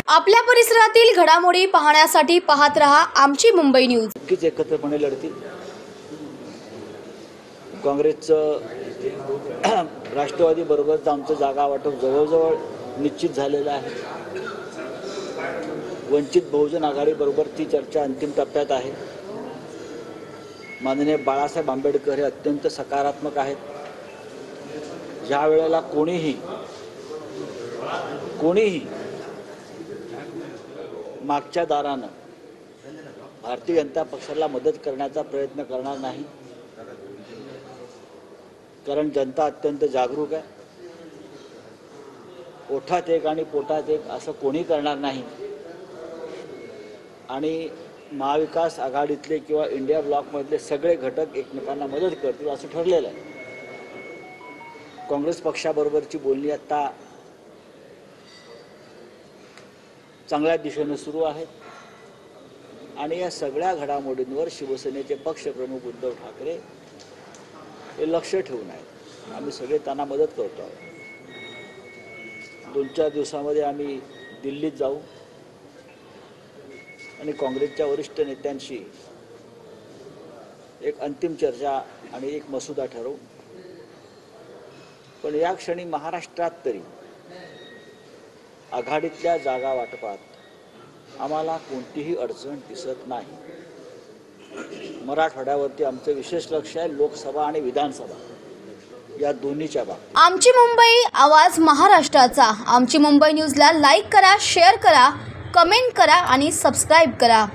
आपल्या परिसरातील घडामोडी पाहण्यासाठी पाहत रहा आमची मुंबई न्यूज। नक्कीच एकत्रपणे लढतील। काँग्रेसचं राष्ट्रवादी बरोबरच आमचं जागा वाटप जवळजवळ निश्चित झालेलं आहे। वंचित बहुजन आघाडी बरोबर ती चर्चा अंतिम टप्प्यात आहे। माननीय बाळासाहेब आंबेडकर हे अत्यंत सकारात्मक आहेत। ज्या वेळेला कोणीही मागच्या दारानं भारतीय जनता पक्षाला मदत करण्याचा प्रयत्न करणार नाही, कारण जनता अत्यंत जागरूक आहे। ओठात एक आणि पोटात एक असं कोणी करणार नाही आणि महाविकास आघाडीतले किंवा इंडिया ब्लॉकमधले सगळे घटक एकमेकांना मदत करतील असं ठरलेलं आहे। काँग्रेस पक्षाबरोबरची बोलणी आता चांगल्या दिशेने सुरू आहे आणि या सगळ्या घडामोडींवर शिवसेनेचे पक्षप्रमुख उद्धव ठाकरे हे लक्ष ठेवून आहेत। आम्ही सगळे त्यांना मदत करतो आहोत। 2-4 दिवसांमध्ये आम्ही दिल्लीत जाऊ आणि काँग्रेसच्या वरिष्ठ नेत्यांशी एक अंतिम चर्चा आणि एक मसुदा ठरवू। पण या क्षणी महाराष्ट्रात तरी आघाडीतल्या जागा वाटपात आम्हाला कोणतीही अडचण दिसत नाही। मराठवाड्यावरती आमचं विशेष लक्ष आहे, लोकसभा आणि विधानसभा या दोन्हीच्या बाबतीत। आमची मुंबई, आवाज महाराष्ट्राचा। आमची मुंबई न्यूजला लाईक करा, शेअर करा, कमेंट करा आणि सबस्क्राईब करा।